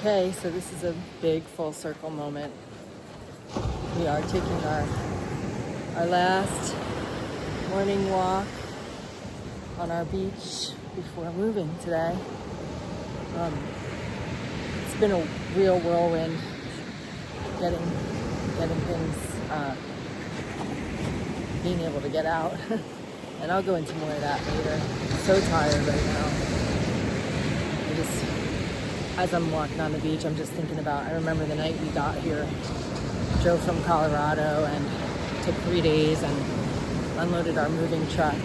Okay, so this is a big full circle moment. We are taking our last morning walk on our beach before moving today. It's been a real whirlwind getting things, being able to get out. And I'll go into more of that later. I'm so tired right now. As I'm walking on the beach, I'm just thinking about, I remember the night we got here, drove from Colorado and took 3 days and unloaded our moving truck.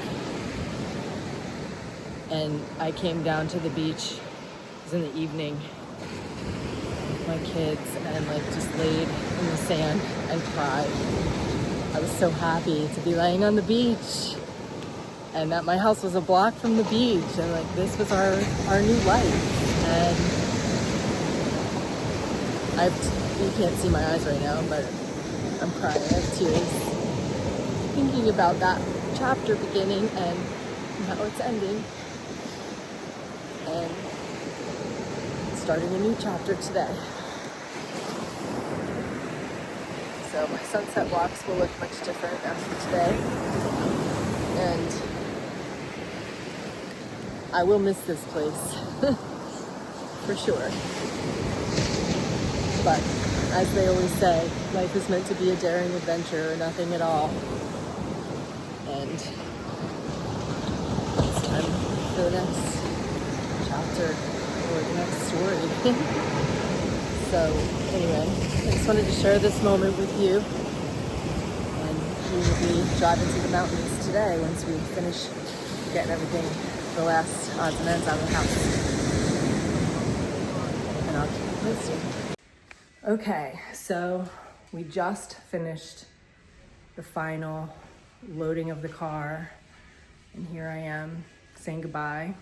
And I came down to the beach, it was in the evening, with my kids, and just laid in the sand and cried. I was so happy to be laying on the beach and that my house was a block from the beach, and this was our new life. And you can't see my eyes right now, but I'm crying. I have tears thinking about that chapter beginning and how it's ending, and starting a new chapter today. So my sunset walks will look much different after today, and I will miss this place for sure. But as they always say, life is meant to be a daring adventure or nothing at all. And it's time for the next chapter or the next story. So anyway, I just wanted to share this moment with you. And we will be driving to the mountains today once we finish getting everything, the last odds and ends out of the house. And I'll keep you posted. Okay, so we just finished the final loading of the car, and here I am saying goodbye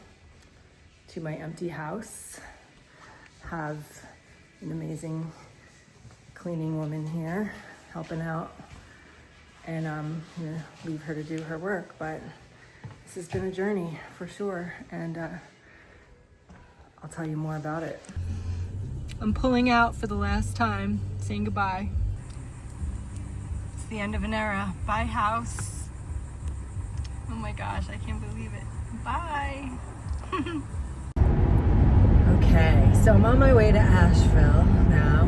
to my empty house. Have an amazing cleaning woman here helping out, and I'm gonna leave her to do her work, but this has been a journey for sure, and I'll tell you more about it. I'm pulling out for the last time, saying goodbye. It's the end of an era. Bye, house. Oh my gosh, I can't believe it. Bye. Okay, so I'm on my way to Asheville now,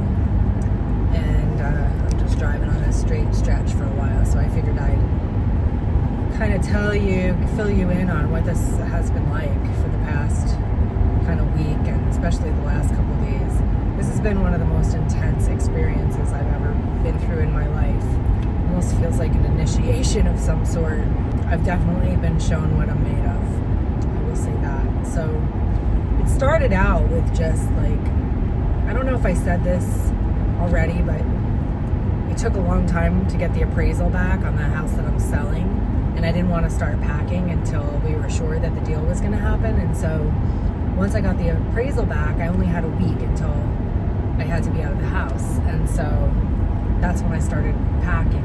and I'm just driving on a straight stretch for a while, so I figured I'd kind of fill you in on what this has been like for the past kind of week, and especially the last couple of days. This has been one of the most intense experiences I've ever been through in my life. Almost feels like an initiation of some sort. I've definitely been shown what I'm made of. I will say that. So it started out with just I don't know if I said this already, but it took a long time to get the appraisal back on the house that I'm selling. And I didn't want to start packing until we were sure that the deal was going to happen. And so once I got the appraisal back, I only had a week until I had to be out of the house. And so that's when I started packing.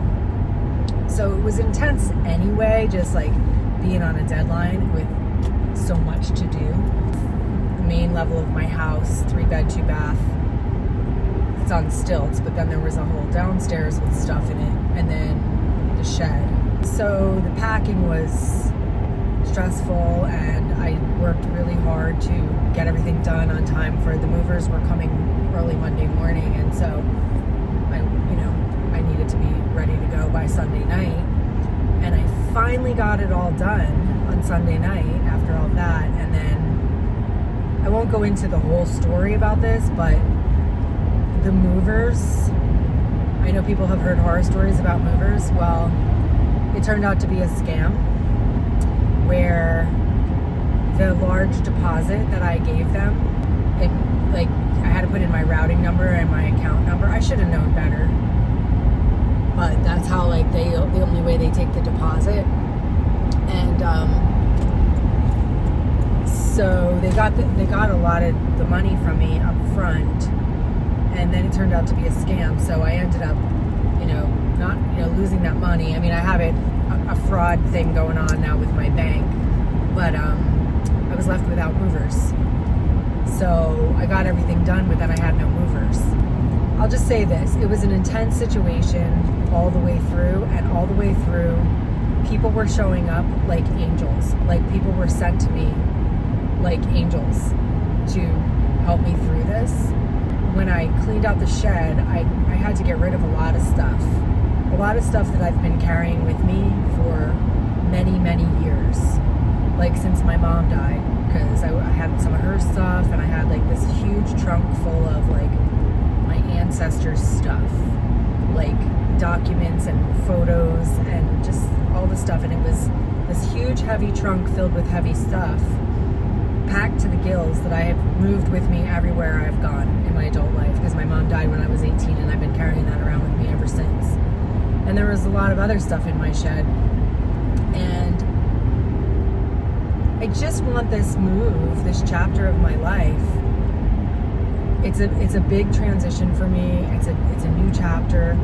So it was intense anyway, just being on a deadline with so much to do. The main level of my house, 3-bed, 2-bath, it's on stilts, but then there was a whole downstairs with stuff in it, and then the shed. So the packing was stressful, and I worked really hard to get everything done on time for the movers were coming early Monday morning, and so I needed to be ready to go by Sunday night, and I finally got it all done on Sunday night after all that. And then I won't go into the whole story about this, but the movers, I know people have heard horror stories about movers. Well, it turned out to be a scam where the large deposit that I gave them, I had to put in my routing number and my account number. I should have known better, but that's how the only way they take the deposit. And so they got a lot of the money from me up front, and then it turned out to be a scam. So I ended up not losing that money. I mean, I have a fraud thing going on now with my bank, but I was left without movers. So I got everything done, but then I had no movers. I'll just say this. It was an intense situation all the way through, and all the way through, people were showing up like angels. Like, people were sent to me like angels to help me through this. When I cleaned out the shed, I had to get rid of a lot of stuff. A lot of stuff that I've been carrying with me for many, many years. Like, since my mom died. Because I had some of her stuff, and I had like this huge trunk full of like my ancestors' stuff. Like documents and photos and just all the stuff. And it was this huge, heavy trunk filled with heavy stuff, packed to the gills, that I have moved with me everywhere I've gone in my adult life, because my mom died when I was 18, and I've been carrying that around with me ever since. And there was a lot of other stuff in my shed, and I just want this move, this chapter of my life. It's a big transition for me. It's a new chapter,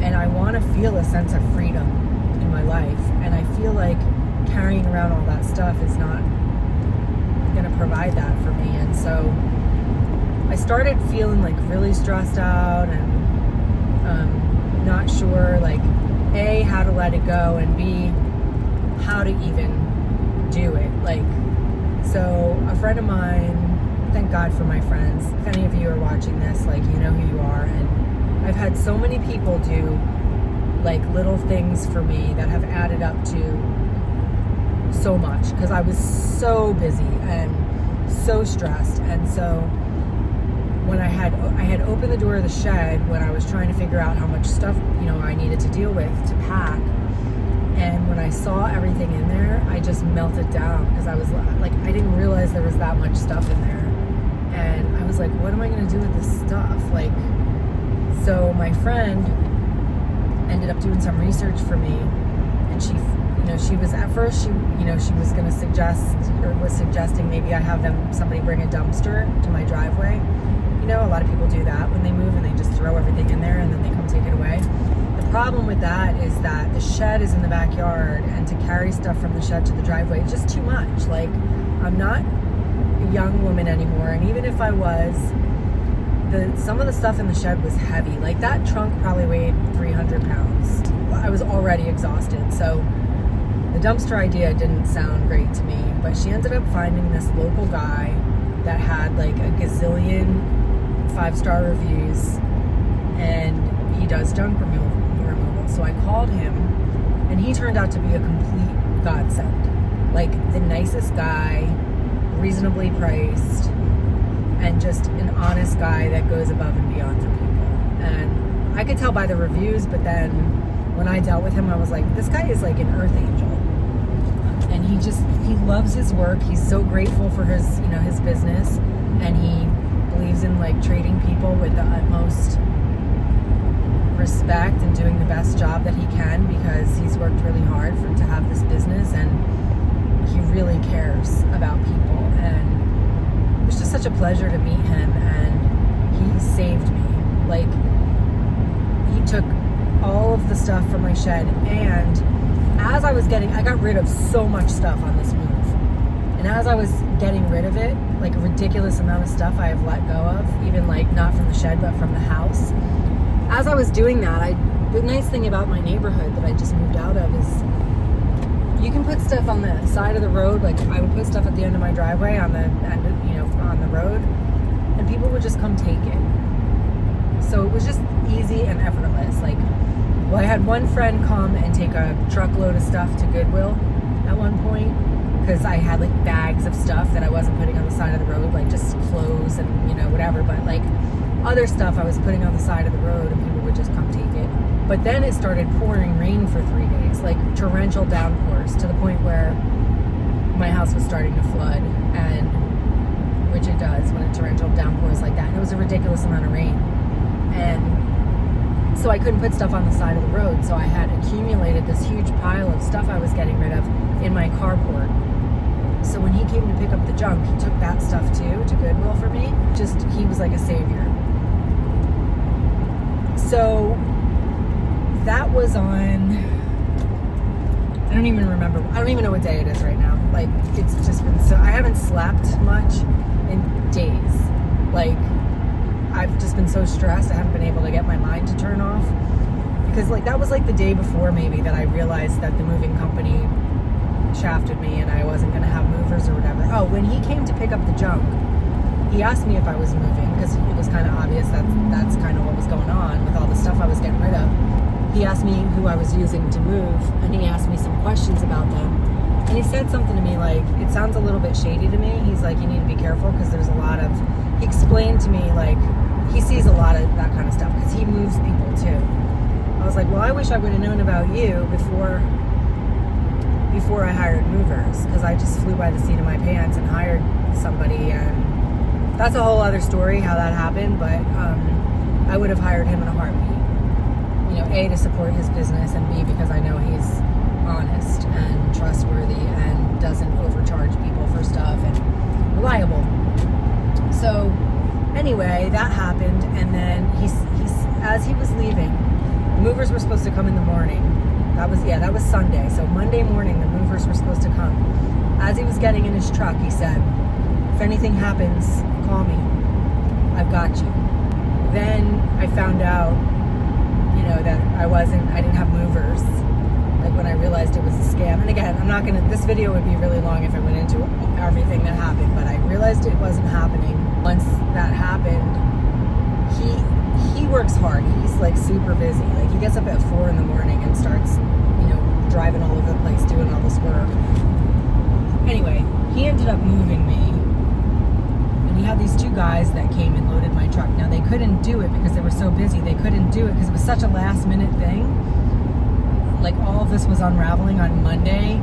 and I want to feel a sense of freedom in my life. And I feel like carrying around all that stuff is not going to provide that for me. And so I started feeling like really stressed out, and not sure, like, A, how to let it go, and B, how to even do it. Like, so a friend of mine, thank God for my friends. If any of you are watching this, like, you know who you are. And I've had so many people do like little things for me that have added up to so much, because I was so busy and so stressed. And so when I had opened the door of the shed when I was trying to figure out how much stuff, I needed to deal with to pack, and when I saw everything in there, I just melted down, because I was like, I didn't realize there was that much stuff in there. And I was like, what am I going to do with this stuff? Like, so my friend ended up doing some research for me, and she was, at first, she was going to suggest, or was suggesting, maybe I have somebody bring a dumpster to my driveway. A lot of people do that when they move, and they just throw everything in there and then they come take it away. The problem with that is that the shed is in the backyard, and to carry stuff from the shed to the driveway is just too much. Like, I'm not a young woman anymore, and even if I was, some of the stuff in the shed was heavy. Like, that trunk probably weighed 300 pounds. I was already exhausted, so the dumpster idea didn't sound great to me. But she ended up finding this local guy that had like a gazillion 5-star reviews, and he does junk removal. So I called him, and he turned out to be a complete godsend. Like, the nicest guy, reasonably priced, and just an honest guy that goes above and beyond for people. And I could tell by the reviews, but then when I dealt with him, I was like, this guy is like an earth angel. And he loves his work. He's so grateful for his business, and he believes in like treating people with the utmost respect and doing the best job that he can, because he's worked really hard to have this business, and he really cares about people. And it was just such a pleasure to meet him, and he saved me. Like, he took all of the stuff from my shed, and as I got rid of so much stuff on this move. And as I was getting rid of it, like a ridiculous amount of stuff I have let go of, even like not from the shed, but from the house. As I was doing that, the nice thing about my neighborhood that I just moved out of is you can put stuff on the side of the road. Like, I would put stuff at the end of my driveway on the road, and people would just come take it. So it was just easy and effortless. Like, I had one friend come and take a truckload of stuff to Goodwill at one point, because I had like bags of stuff that I wasn't putting on the side of the road, like just clothes and whatever, but like other stuff I was putting on the side of the road, and people would just come take it. But then it started pouring rain for 3 days, like torrential downpours, to the point where my house was starting to flood, and which it does when a torrential downpours like that. And it was a ridiculous amount of rain, and so I couldn't put stuff on the side of the road. So I had accumulated this huge pile of stuff I was getting rid of in my carport. So when he came to pick up the junk, he took that stuff too to Goodwill for me. He was like a savior. So that was on, I don't even remember. I don't even know what day it is right now. Like, it's just been so, I haven't slept much days. Like, I've just been so stressed. I haven't been able to get my mind to turn off. Because, like, that was like the day before maybe that I realized that the moving company shafted me and I wasn't going to have movers or whatever. Oh, when he came to pick up the junk, he asked me if I was moving, because it was kind of obvious that that's kind of what was going on with all the stuff I was getting rid of. He asked me who I was using to move, and he asked me some questions about them. And he said something to me like, it sounds a little bit shady to me. He's like, you need to be careful because there's a lot of, he explained to me like, he sees a lot of that kind of stuff because he moves people too. I was like, well, I wish I would have known about you before I hired movers, because I just flew by the seat of my pants and hired somebody, and that's a whole other story how that happened, but I would have hired him in a heartbeat. You know, A, to support his business, and B, because I know he's honest and trustworthy and doesn't overcharge people for stuff and reliable. So anyway, that happened, and then he's as he was leaving, the movers were supposed to come in the morning. That was Sunday. So Monday morning, the movers were supposed to come. As he was getting in his truck, he said, if anything happens, call me. I've got you. Then I found out, you know, that I didn't have movers. Like when I realized it was a scam. And again, this video would be really long if I went into everything that happened, but I realized it wasn't happening. Once that happened, he works hard. He's like super busy. Like he gets up at 4 a.m. and starts, you know, driving all over the place, doing all this work. Anyway, he ended up moving me. And he had these 2 guys that came and loaded my truck. Now they couldn't do it because they were so busy. They couldn't do it because it was such a last minute thing. Like all of this was unraveling on Monday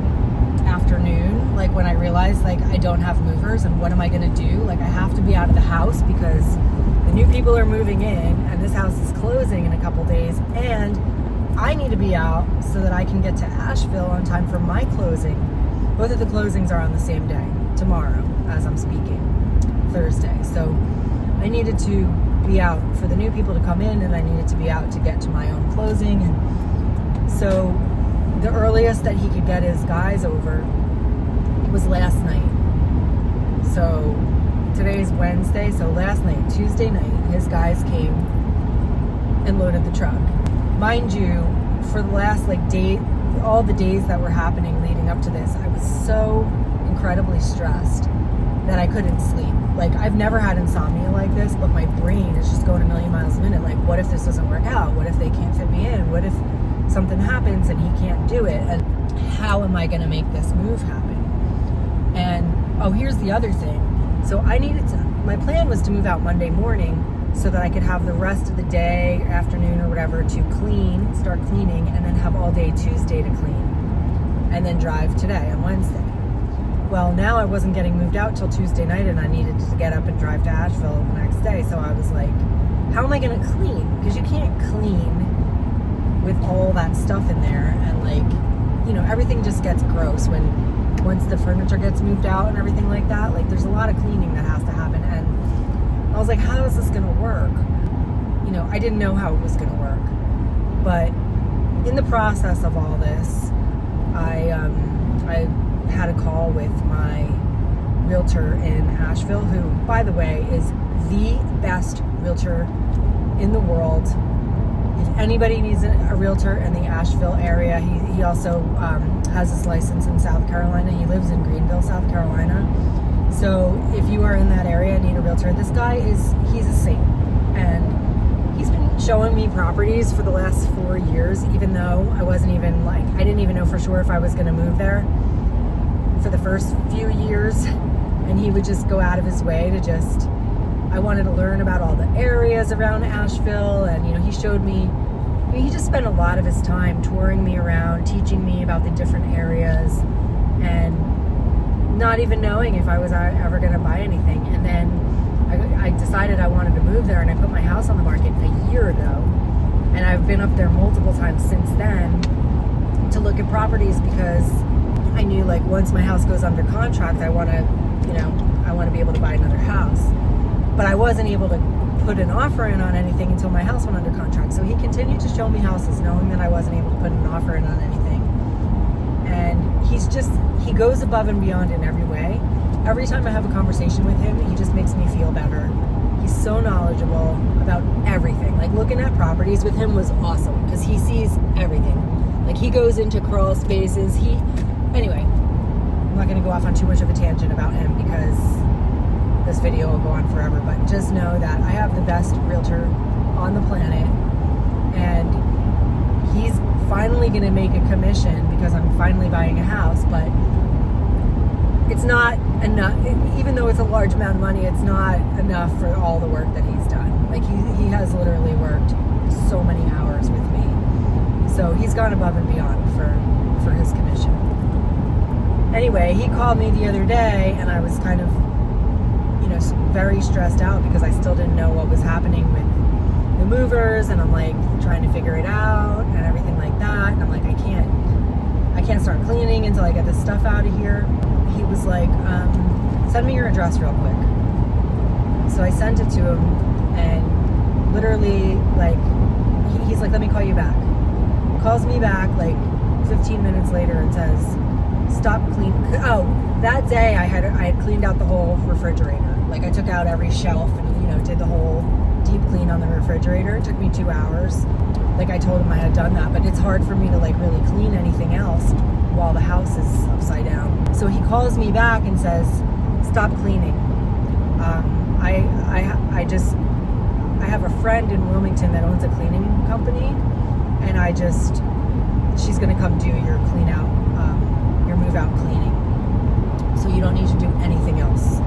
afternoon. Like when I realized like I don't have movers and what am I going to do? Like I have to be out of the house because the new people are moving in and this house is closing in a couple days, and I need to be out so that I can get to Asheville on time for my closing. Both of the closings are on the same day, tomorrow, as I'm speaking, Thursday. So I needed to be out for the new people to come in, and I needed to be out to get to my own closing. And so the earliest that he could get his guys over was last night. So today's Wednesday, so last night, Tuesday night, his guys came and loaded the truck. Mind you, for the last day, all the days that were happening leading up to this, I was so incredibly stressed that I couldn't sleep. Like, I've never had insomnia like this, but my brain is just going a million miles a minute. Like, what if this doesn't work out? What if they can't fit me in? What if something happens and he can't do it? And how am I going to make this move happen? And, oh, here's the other thing. So my plan was to move out Monday morning so that I could have the rest of the day, afternoon or whatever, to start cleaning, and then have all day Tuesday to clean, and then drive today on Wednesday. Well, now I wasn't getting moved out till Tuesday night, and I needed to get up and drive to Asheville the next day. So I was like, how am I going to clean? Because you can't clean with all that stuff in there, and everything just gets gross once the furniture gets moved out and everything like that. Like, there's a lot of cleaning that has to happen, and I was like, how is this going to work? I didn't know how it was going to work, but in the process of all this, I had a call with my realtor in Asheville, who, by the way, is the best realtor in the world. If anybody needs a realtor in the Asheville area, he also has his license in South Carolina. He lives in Greenville, South Carolina. So if you are in that area and need a realtor, this guy he's a saint. And he's been showing me properties for the last 4 years, even though I didn't even know for sure if I was going to move there for the first few years. And he would just go out of his way to I wanted to learn about all the areas around Asheville, and he showed me. He just spent a lot of his time touring me around, teaching me about the different areas, and not even knowing if I was ever going to buy anything. And then I decided I wanted to move there, and I put my house on the market a year ago, and I've been up there multiple times since then to look at properties, because I knew once my house goes under contract, I want to be able to buy another house. But I wasn't able to put an offer in on anything until my house went under contract. So he continued to show me houses, knowing that I wasn't able to put an offer in on anything. And he goes above and beyond in every way. every time I have a conversation with him, he just makes me feel better. He's so knowledgeable about everything. Like, looking at properties with him was awesome because he sees everything. Like, he goes into crawl spaces. Anyway, I'm not going to go off on too much of a tangent about him because this video will go on forever, but just know that I have the best realtor on the planet, and he's finally going to make a commission because I'm finally buying a house, but it's not enough. Even though it's a large amount of money, it's not enough for all the work that he's done. Like, he has literally worked so many hours with me. So he's gone above and beyond for his commission. Anyway, he called me the other day, and I was kind of, very stressed out because I still didn't know what was happening with the movers, and I'm like trying to figure it out and everything like that. And I'm like, I can't start cleaning until I get this stuff out of here. He was like, send me your address real quick. So I sent it to him, and literally, like, he's like, let me call you back. Calls me back like 15 minutes later and says, stop cleaning. Oh, that day I had cleaned out the whole refrigerator. Like, I took out every shelf and, did the whole deep clean on the refrigerator. It took me 2 hours. Like, I told him I had done that, but it's hard for me to, like, really clean anything else while the house is upside down. So he calls me back and says, stop cleaning. I have a friend in Wilmington that owns a cleaning company, and she's going to come do your clean out, your move out cleaning. So you don't need to do anything else.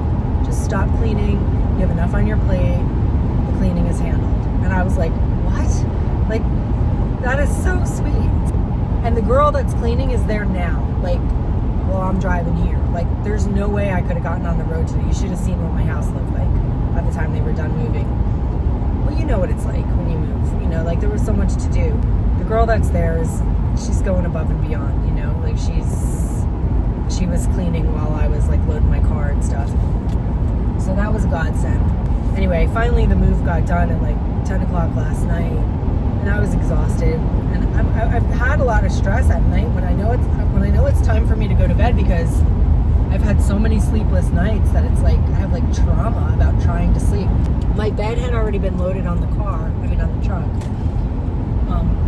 Just stop cleaning. You have enough on your plate. The cleaning is handled. And I was like, what? Like, that is so sweet. And the girl that's cleaning is there now. Like, while I'm driving here. Like, there's no way I could have gotten on the road today. You should have seen what my house looked like by the time they were done moving. Well, you know what it's like when you move. Like, there was so much to do. The girl that's there she's going above and beyond, Like, she was cleaning while I was, like, loading my car and stuff. So that was a godsend. Anyway, finally the move got done at like 10 o'clock last night, and I was exhausted. And I've had a lot of stress at night when I know it's time for me to go to bed, because I've had so many sleepless nights that it's like I have like trauma about trying to sleep. My bed had already been loaded on the on the truck.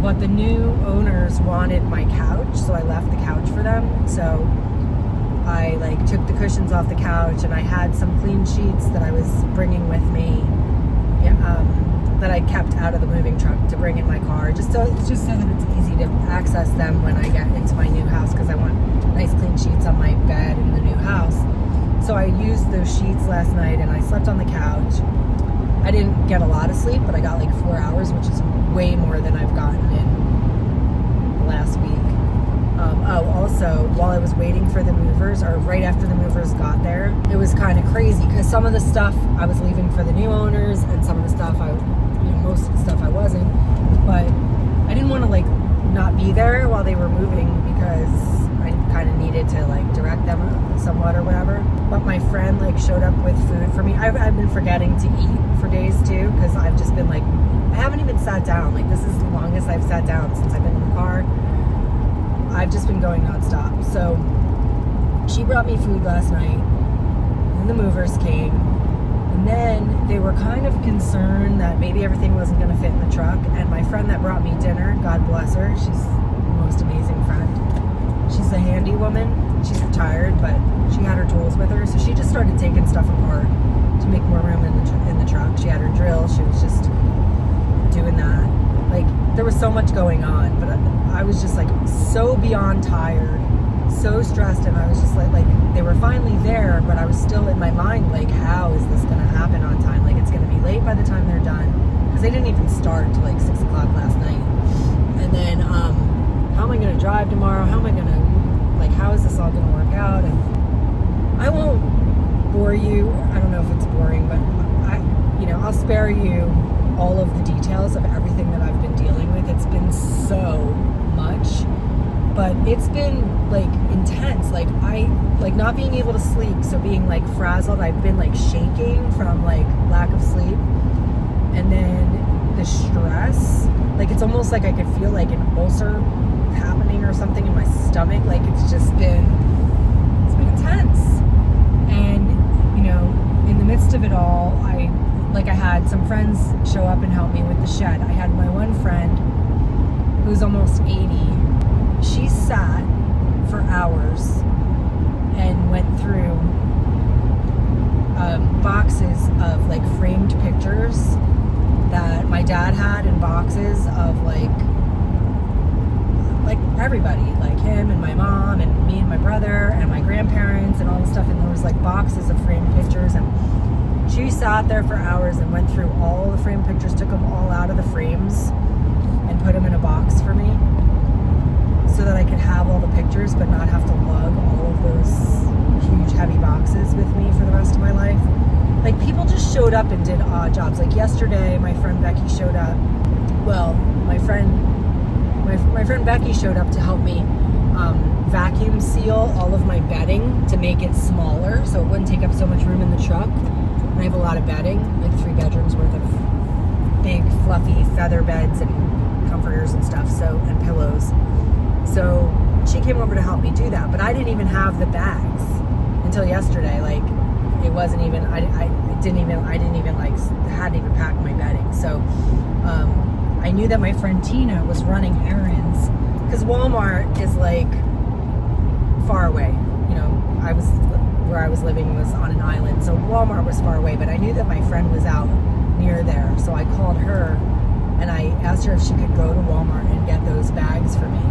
But the new owners wanted my couch, so I left the couch for them. So I like took the cushions off the couch, and I had some clean sheets that I was bringing with me, that I kept out of the moving truck to bring in my car, just so that it's easy to access them when I get into my new house, because I want nice clean sheets on my bed in the new house. So I used those sheets last night, and I slept on the couch. I didn't get a lot of sleep, but I got like 4 hours, which is way more than I've gotten in the last week. Also, while I was waiting for the movers, or right after the movers got there, it was kind of crazy, because some of the stuff I was leaving for the new owners, and some of the stuff most of the stuff I wasn't. But I didn't want to like not be there while they were moving, because I kind of needed to like direct them somewhat or whatever. But my friend like showed up with food for me. I've been forgetting to eat for days too, because I've just been like, I haven't even sat down. Like, this is the longest I've sat down since I've been in the car. I've just been going nonstop. So she brought me food last night, and the movers came, and then they were kind of concerned that maybe everything wasn't going to fit in the truck. And my friend that brought me dinner, God bless her, she's the most amazing friend. She's a handy woman. She's retired, but she had her tools with her, so she just started taking stuff apart to make more room in the truck. She had her drill. She was just doing that. Like, there was so much going on, but I was just like so beyond tired, so stressed, and I was just like they were finally there, but I was still in my mind like, how is this going to happen on time? Like, it's going to be late by the time they're done, because they didn't even start until like 6 o'clock last night. And then how am I going to drive tomorrow? How is this all going to work out? And I won't bore you. I don't know if it's boring, but I'll spare you all of the details of everything that I've been dealing with. It's been so much, but it's been like intense. Like, I like not being able to sleep, so being like frazzled. I've been like shaking from like lack of sleep, and then the stress. Like, it's almost like I could feel like an ulcer happening or something in my stomach. Like, it's been intense. And midst of it all, I had some friends show up and help me with the shed. I had my one friend who's almost 80. She sat for hours and went through boxes of like framed pictures that my dad had, in boxes of like everybody, like him and my mom and me and my brother and my grandparents and all the stuff. And there was like boxes of framed pictures, and she sat there for hours and went through all the framed pictures, took them all out of the frames and put them in a box for me so that I could have all the pictures but not have to lug all of those huge heavy boxes with me for the rest of my life. Like, people just showed up and did odd jobs. Like yesterday, my friend Becky showed up. Well, my friend Becky showed up to help me vacuum seal all of my bedding to make it smaller so it wouldn't take up so much room in the truck. And I have a lot of bedding, like 3 bedrooms worth of big fluffy feather beds and comforters and stuff, and pillows. So she came over to help me do that, but I didn't even have the bags until yesterday. Like, it wasn't even, I hadn't even packed my bedding. So I knew that my friend Tina was running errands, because Walmart is like far away. You know, where I was living was on an island, so Walmart was far away, but I knew that my friend was out near there. So I called her and I asked her if she could go to Walmart and get those bags for me.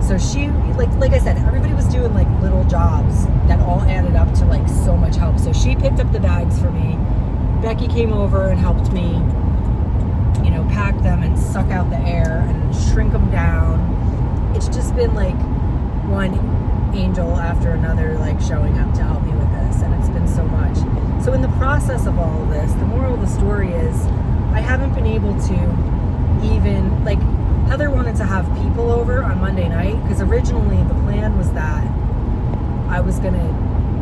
So she, like I said, everybody was doing like little jobs that all added up to like so much help. So she picked up the bags for me. Becky came over and helped me, pack them and suck out the air and shrink them down. It's just been like one angel after another, like showing up to help me with this, and it's been so much. So in the process of all of this, the moral of the story is I haven't been able to even, like, Heather wanted to have people over on Monday night, because originally the plan was that I was going to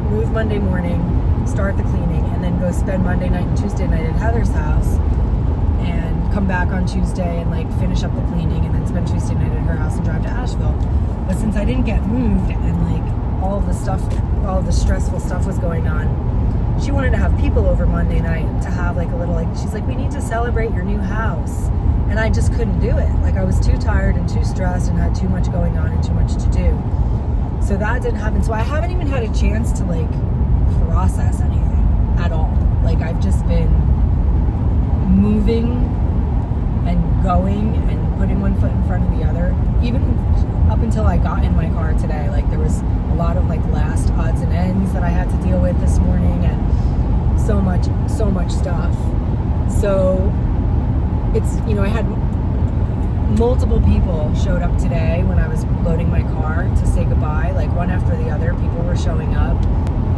move Monday morning, start the cleaning, and then go spend Monday night and Tuesday night at Heather's house, and come back on Tuesday and like finish up the cleaning, and then spend Tuesday night at her house and drive to Asheville. But since I didn't get moved and like all of the stressful stuff was going on, she wanted to have people over Monday night to have like a little, like, she's like, we need to celebrate your new house. And I just couldn't do it. Like, I was too tired and too stressed and had too much going on and too much to do. So that didn't happen. So I haven't even had a chance to like process anything at all. Like, I've just been moving and going and putting one foot in front of the other. Even up until I got in my car today, like, there was a lot of like last odds and ends that I had to deal with this morning, and so much stuff. So it's, I had multiple people showed up today when I was loading my car to say goodbye, like one after the other. People were showing up.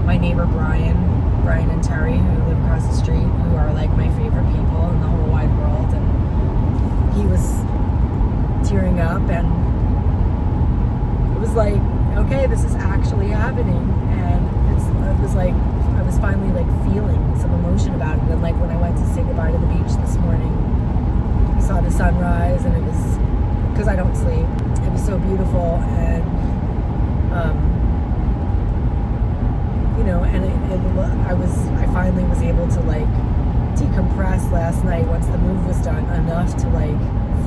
My neighbor Brian and Terry, who live across the street, who are like my favorite people in the whole wide world, and he was tearing up, and it was like, okay, this is actually happening. And it was like I was finally like feeling some emotion about it. And like when I went to say goodbye to the beach this morning, I saw the sunrise, and it was, because I don't sleep, it was so beautiful. And I finally was able to like decompress last night once the move was done, enough to like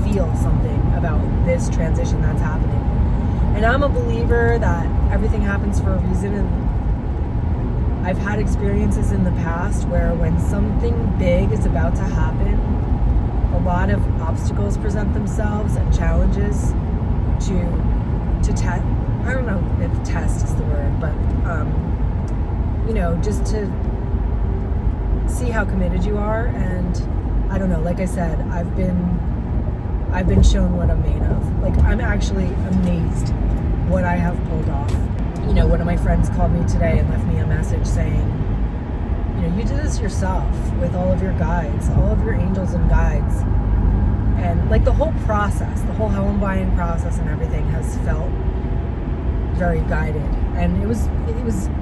feel something about this transition that's happening. And I'm a believer that everything happens for a reason, and I've had experiences in the past where when something big is about to happen, a lot of obstacles present themselves and challenges to test. I don't know if test is the word, but just to see how committed you are. And I don't know, like I said, I've been shown what I'm made of. Like, I'm actually amazed what I have pulled off. One of my friends called me today and left me a message saying, you did this yourself with all of your guides, all of your angels and guides. And like the whole process, the whole home buying process and everything has felt very guided. And it was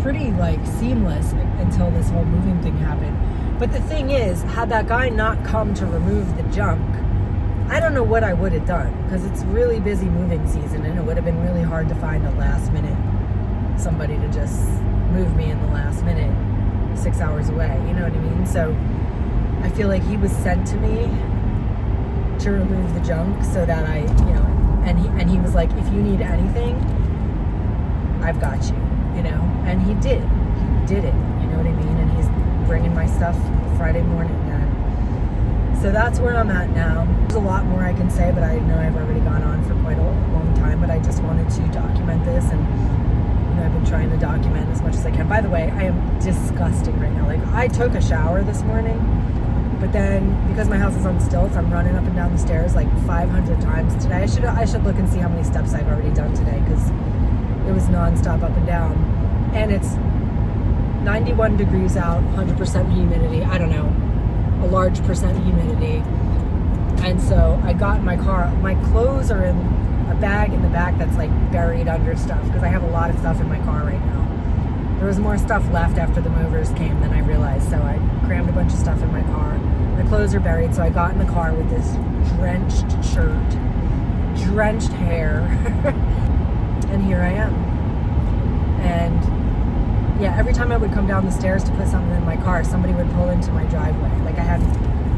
pretty like seamless until this whole moving thing happened. But the thing is, had that guy not come to remove the junk, I don't know what I would have done, because it's really busy moving season, and it would have been really hard to find a last minute somebody to just move me in the last minute. 6 hours away, you know what I mean? So I feel like he was sent to me to remove the junk so that I, you know, and he was like, if you need anything, I've got you, you know? And he did it, you know what I mean? And he's bringing my stuff Friday morning, and so that's where I'm at now. There's a lot more I can say, but I know I've already gone on for quite a long time, but I just wanted to document this, and you know, I've been trying to document as much as I can. By the way, I am disgusting right now. Like, I took a shower this morning, but then because my house is on stilts, I'm running up and down the stairs like 500 times today. I should look and see how many steps I've already done today, because it was nonstop up and down. And it's 91 degrees out, 100% humidity. I don't know, a large percent humidity. And so I got in my car. My clothes are in a bag in the back that's like buried under stuff, because I have a lot of stuff in my car right now. There was more stuff left after the movers came than I realized, so I crammed a bunch of stuff in my car. My clothes are buried, so I got in the car with this drenched shirt, drenched hair, and here I am. And yeah, every time I would come down the stairs to put something in my car, somebody would pull into my driveway. Like, I had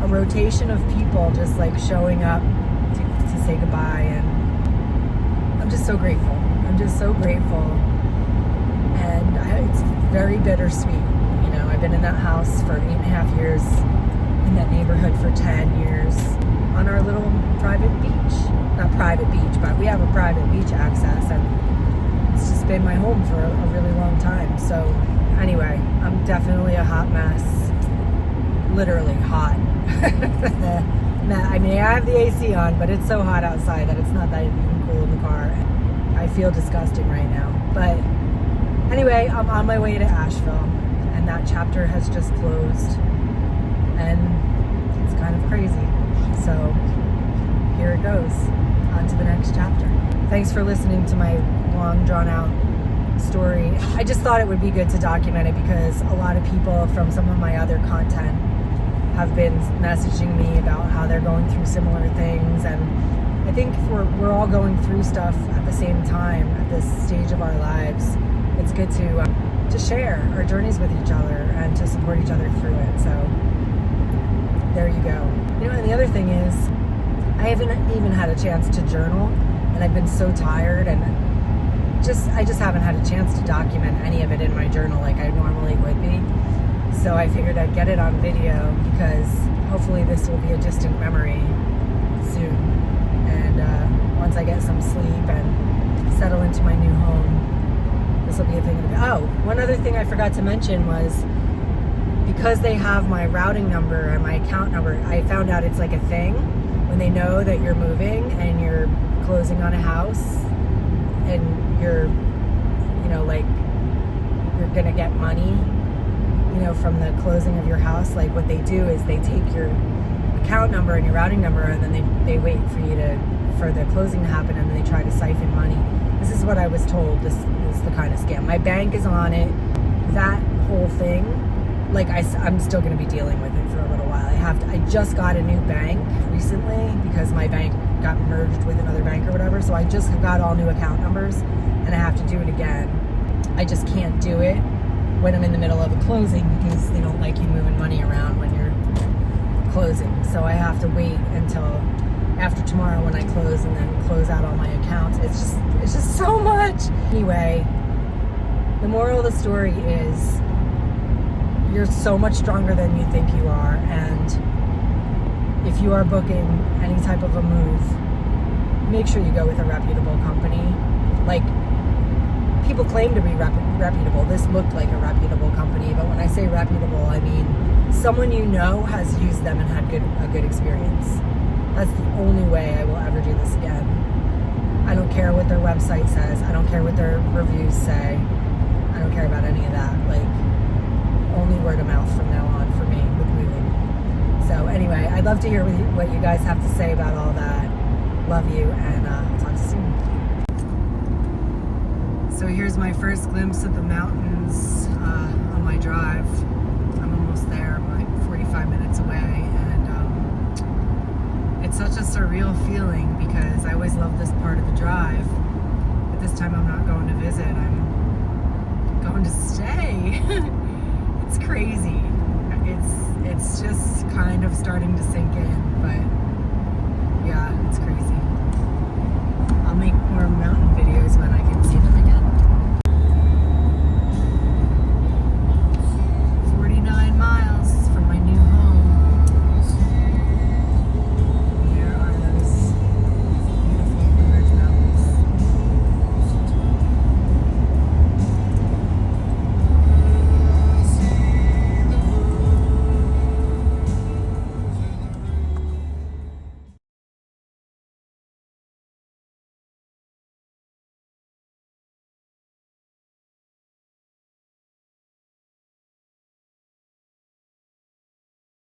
a rotation of people just like showing up to say goodbye, and I'm just so grateful. I'm just so grateful. And it's very bittersweet. You know, I've been in that house for 8.5 years, in that neighborhood for 10 years, on our little private beach. Not private beach, but we have a private beach access, and it's just been my home for a really long time. So anyway, I'm definitely a hot mess. Literally hot. I mean, I have the AC on, but it's so hot outside that it's not that even cool in the car. I feel disgusting right now. But anyway, I'm on my way to Asheville, and that chapter has just closed, and it's kind of crazy. So here it goes, on to the next chapter. Thanks for listening to my long, drawn-out story. I just thought it would be good to document it, because a lot of people from some of my other content have been messaging me about how they're going through similar things, and I think if we're all going through stuff at the same time at this stage of our lives, it's good to share our journeys with each other and to support each other through it. So there you go. You know, and the other thing is, I haven't even had a chance to journal, and I've been so tired, and I just haven't had a chance to document any of it in my journal like I normally would be. So I figured I'd get it on video, because hopefully this will be a distant memory soon. And once I get some sleep and settle into my new home, this will be a thing. Oh, one other thing I forgot to mention was, because they have my routing number and my account number, I found out it's like a thing when they know that you're moving and you're closing on a house, and you're, you know, like, you're gonna get money, you know, from the closing of your house. Like, what they do is they take your account number and your routing number, and then they wait for the closing to happen, and then they try to siphon money. This is what I was told. This is the kind of scam. My bank is on it. That whole thing, like, I'm still going to be dealing with it for a little while. I just got a new bank recently, because my bank got merged with another bank or whatever. So I just got all new account numbers, and I have to do it again. I just can't do it when I'm in the middle of a closing, because they don't like you moving money around when you're closing. So I have to wait until after tomorrow when I close, and then close out all my accounts. It's just so much. Anyway, the moral of the story is, you're so much stronger than you think you are, and if you are booking any type of a move, make sure you go with a reputable company. Like, people claim to be reputable. This looked like a reputable company, but when I say reputable, I mean someone you know has used them and had a good experience. That's the only way I will ever do this again. I don't care what their website says. I don't care what their reviews say. I don't care about any of that. Like, only word of mouth from now on for me with moving. So anyway, I'd love to hear what you guys have to say about all that. Love you, and I'll talk to you soon. So here's my first glimpse of the mountains on my drive. I'm almost there. I'm like 45 minutes away, and it's such a surreal feeling, because I always love this part of the drive, but this time I'm not going to visit. I'm going to stay. It's crazy. It's just kind of starting to sink in, but